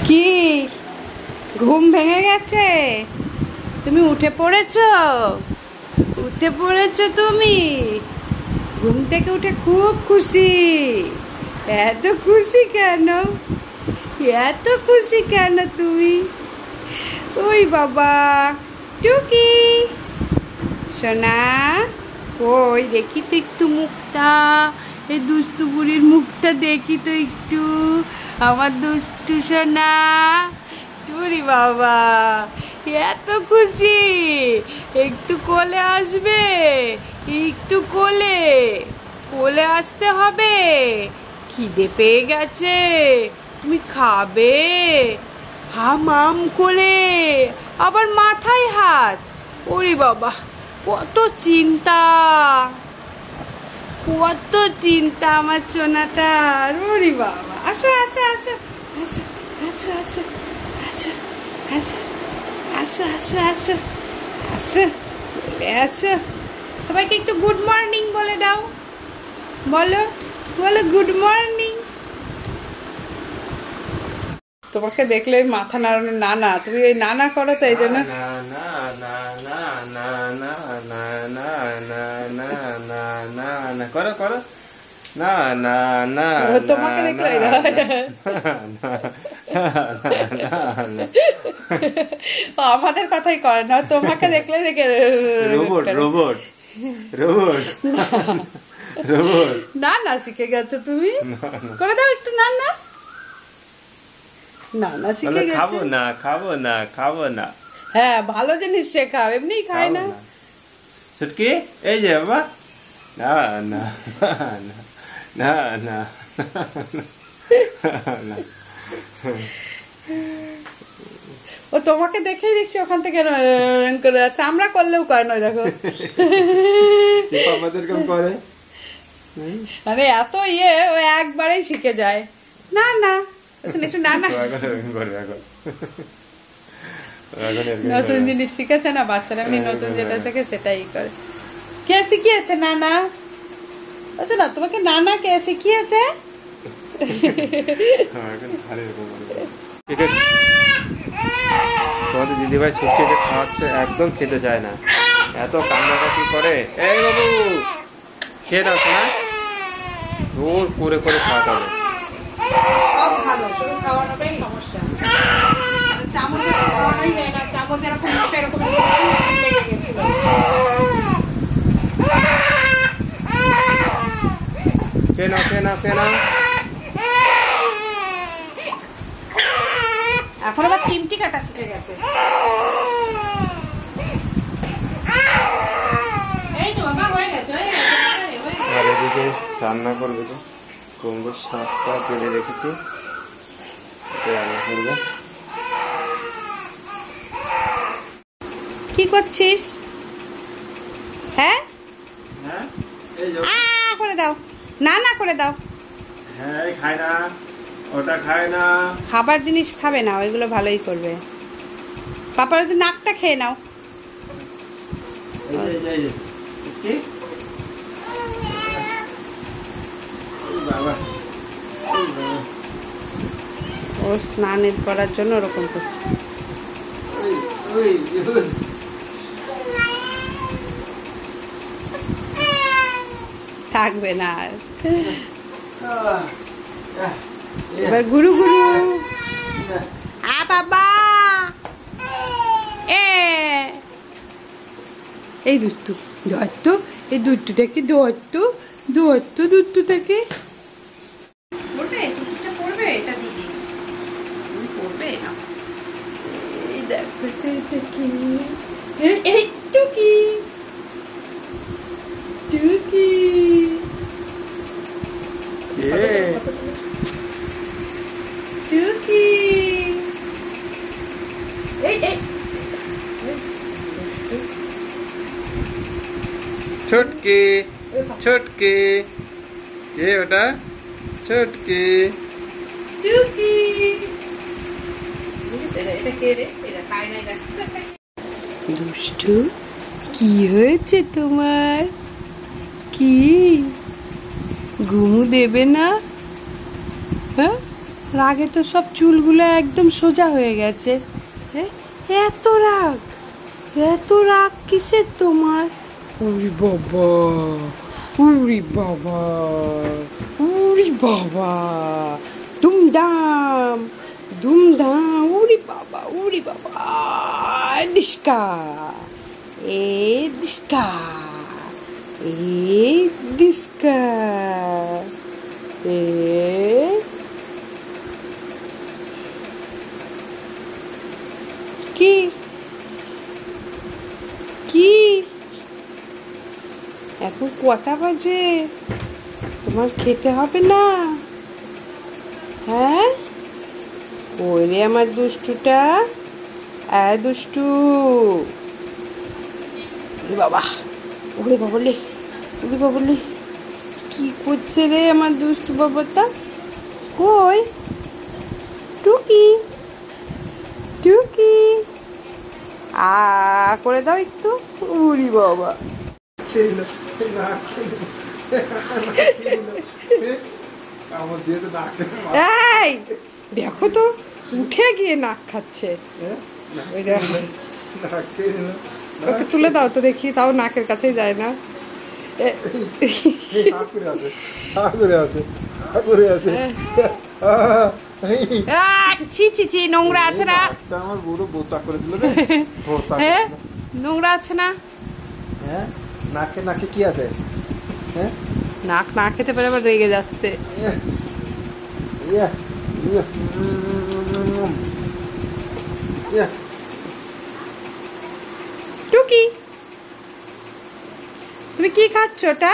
কি ঘুম ভেঙে গেছে? তুমি উঠে পড়েছো? উঠে পড়েছো তুমি? ঘুম থেকে উঠে খুব খুশি। এত খুশি কেন? এত খুশি কেন তুমি? ওই বাবা টুকি সোনা, ওই দেখি তো একটু মুখটা, এই দুষ্টু বুড়ির মুখটা দেখি তো একটু, আমার দুষ্টু সোনা। টুরি বাবা এত খুশি, একটু কোলে আসবে? একটু কোলে কোলে আসতে হবে। খিদে পেয়ে গেছে, তুমি খাবে? হাম হাম কোলে, আবার মাথায় হাত। ওরে বাবা কত চিন্তা, কত চিন্তা আমার সোনাটার। ওরে বাবা আসো আসো আসো আসো আসো আসো আসো আসো আসো আসো আসো আসো আসো। সবাইকে একটু গুড মর্নিং বলে দাও। বলো বলো গুড মর্নিং। তোমাকে দেখলে মাথা নাড়ানো, না না তুমি এই নানা করো তো এই জন্য। করো করো না না না তোমাকে দেখলে আমাদের কথাই করে না, তোমাকে দেখলে দেখে রোবট রোবট রোবট রোবট। না না শিখে গেছো তুমি, করে দাও একটু। না না না না শিখে গেছো। খাবো না খাবো না খাবো না। হ্যাঁ ভালো জিনিস শেখাও, এমনি খায় না। ছুটকি এই যে বাবা, না না না না না। ও তোমাকে দেখেই দেখছি ওখান থেকে করে যাচ্ছে, আমরা করলেও করে নয় দেখো। আমাদের কেমন করে মানে এত ইয়ে ও একবারেই শিখে যায়। না না একটু না না। নতুন জিনিস শিখেছে না বাচ্চারা, এমনি নতুন যেটা শেখে সেটাই করে। কে শিখিয়েছে? না না। আচ্ছা না তোমাকে নানা কে শিখিয়েছে? তোমাদের দিদিভাই ছুটকিকে খাওয়াচ্ছে, একদম খেতে চায় না, এত কান্নাকাটি করে। এই বাবু খেয়ে নাও শোনা, জোর করে করে খাওয়াতে হবে। সব ভালো, শুধু খাওয়ানোটাই সমস্যা। চামচে খাওয়ানোই যায় না, চামচ এরকম এরকম লেগে গেছিল। খেয়ে নাও খেয়ে নাও খেয়ে নাও। এখন আবার চিমটি কাটা শিখে গেছে। এই তো বাবা হয়ে গেছে। আর এদিকে রান্না করবে, তো কুমড়োর শাকটা পেলে রেখেছি, রান্না করবে। কি করছিস? হ্যাঁ হ্যাঁ করে দাও, না না করে দাও। হ্যাঁ খায় না, ওটা খায় না। খাবার জিনিস খাবে না, ওইগুলো ভালোই করবে। পাপার যে নাকটা খেয়ে নাও। ও স্নানের করার জন্য ওরকম করছে। থাকবে না আর। এবার গুরু গুরু। বাবা এই দুধটু ধরতো, এই দুধটুটাকে ধরতো ধরতো, দুধটুটাকে পড়বে, টুপিটা পড়বে, এটা দিদি পড়বে না। এই দেখো তো এটা কি, এই টুকি টুকি। টুকি এই এই ছুটকি ছুটকি, কে ওটা? ছুটকি টুকি। এটা কে রে? এটা খায় না। দুষ্টু কি হয়েছে তোমার? কি ঘুমু দেবে না? হ্যাঁ রাগে তো সব চুলগুলো একদম সোজা হয়ে গেছে। এত রাগ, এত রাগ কিসের তোমার? উরি বাবা, উরি বাবা, উরি বাবা, দুমদাম দুমদাম, উরি বাবা, উরি বাবা, ডিস্কা এ ডিস্কা, এ ডিস্কা, এ কি কি এখন কটা বাজে? তোমার খেতে হবে না? হ্যাঁ, ওরে আমার দুষ্টুটা, দুষ্টু, ওরে বাবা, ওরে বাবলে, ওরে বাবলে, কি করছে রে আমার দুষ্টু বাবাটা? কই টুকি, টুকি, করে দাও একটু। উরি বাবা, এই দেখো তো, উঠে গিয়ে নাক খাচ্ছে। ওকে তুলে দাও তো দেখি, তাও নাকের কাছেই যায় না। ছি ছি ছি, নোংরা আছে না? আমার বুড়ো বোতা করে দিল রে। হ্যাঁ, নোংরা আছে না? হ্যাঁ, নাকে নাকে কি আছে? হ্যাঁ, নাক না খেতে পারে আবার রেগে যাচ্ছে। টুকি, তুমি কি খাচ্ছ ওটা?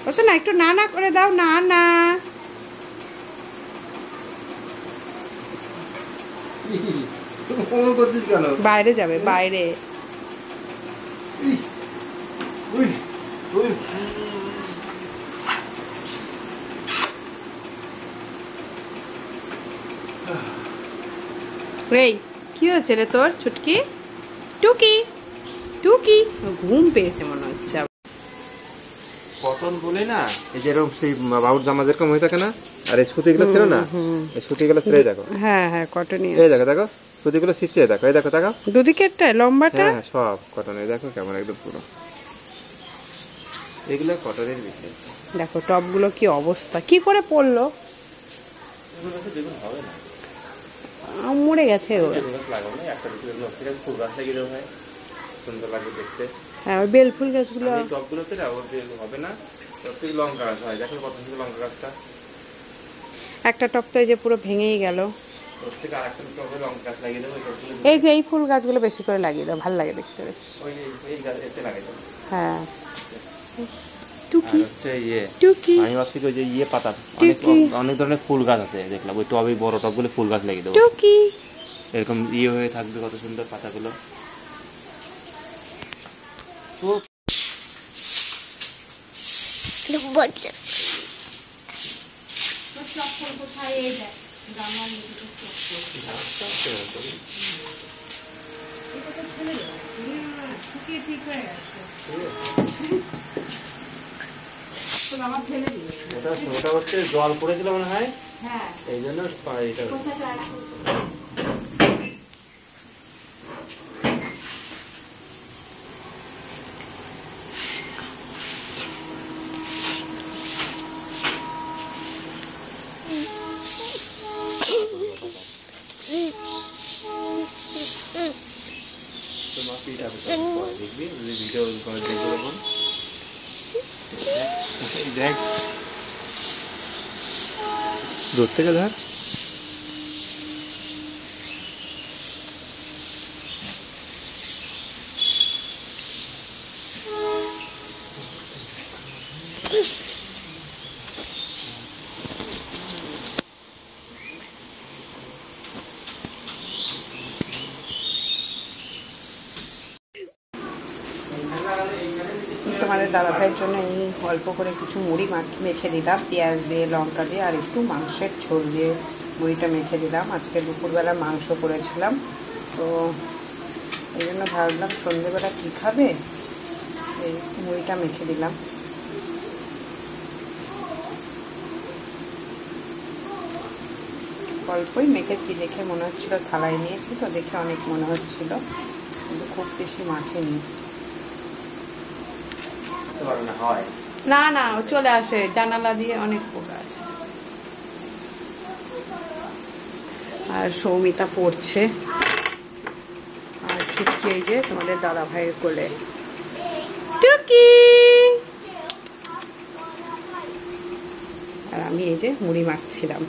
বলছো না একটু না না করে দাও, না না। বাইরে যাবে, বাইরে। এই কি হয়েছে রে তোর ছুটকি? টুকি, টুকি ঘুম পেয়েছে মনে হচ্ছে। কটন বলে না, এই যেরকম সেই বাবুর জামা যেরকম হয়ে থাকে না, আর এই সুতিগুলো ছিল না, এই সুতিগুলো ছেড়ে দেখো। হ্যাঁ হ্যাঁ, কটনই। এই দেখো দেখো, সুতিগুলো ছিঁচে দেখো, এই দেখো দেখো, দুদিকেরটা লম্বাটা। হ্যাঁ সব কটনের, দেখো কেমন একদম পুরো। এগুলো কটনের বিষয়। দেখো টপগুলো কি অবস্থা, কি করে পড়লো? হবে না, মরে গেছে ও। ফুল গাছ লাগিয়ে দেওয়া হয়, সুন্দর লাগবে দেখতে। হ্যাঁ, ওই বেল ফুল গাছগুলো। টপগুলোতে হবে না, লঙ্কা গাছ হয়, দেখো কত সুন্দর লঙ্কা গাছটা। একটা টপ তো এই যে পুরো ভেঙেই গেল। ওর থেকে আরেকটা টবে লঙ্কা গাছ লাগিয়ে দেবো। এই যে এই ফুল গাছগুলো বেশি করে লাগিয়ে দাও, ভালো লাগে দেখতে বেশ। ওই এই গাছ এতে লাগিয়ে দেবো। হ্যাঁ, টুকি, হচ্ছে ইয়ে, টুকি, আমি ভাবছি ওই যে ইয়ে পাতা, অনেক ধরনের ফুল গাছ আছে দেখলাম, ওই টবে বড় টবগুলো ফুল গাছ লাগিয়ে দেবো। টুকি, এরকম ইয়ে হয়ে থাকবে, কত সুন্দর পাতাগুলো। ওটা হচ্ছে জল পড়েছিল মনে হয়, এই জন্য এটা দেখবি ভিডিও করে দেখবো তখন। দেখ দূর থেকে ধর। তোমাদের দাদা ভাইয়ের জন্য এই অল্প করে কিছু মুড়ি মেখে দিলাম, পেঁয়াজ দিয়ে, লঙ্কা দিয়ে, আর একটু মাংসের ঝোল দিয়ে মুড়িটা মেখে দিলাম। আজকে দুপুরবেলা মাংস করেছিলাম, তো এই জন্য ভাবলাম সন্ধ্যেবেলা কী খাবে, এই মুড়িটা মেখে দিলাম। অল্পই মেখেছি, দেখে মনে হচ্ছিল থালায় নিয়েছি তো দেখে অনেক মনে হচ্ছিল, কিন্তু খুব বেশি মাখেনি। না না, ও চলে আসে জানালা দিয়ে, অনেক পোকা আসে। আর সৌমিতা পড়ছে, আর চুটকি এই যে তোমাদের দাদা ভাইয়ের কোলে। টুকি, আর আমি এই যে মুড়ি মাখছিলাম।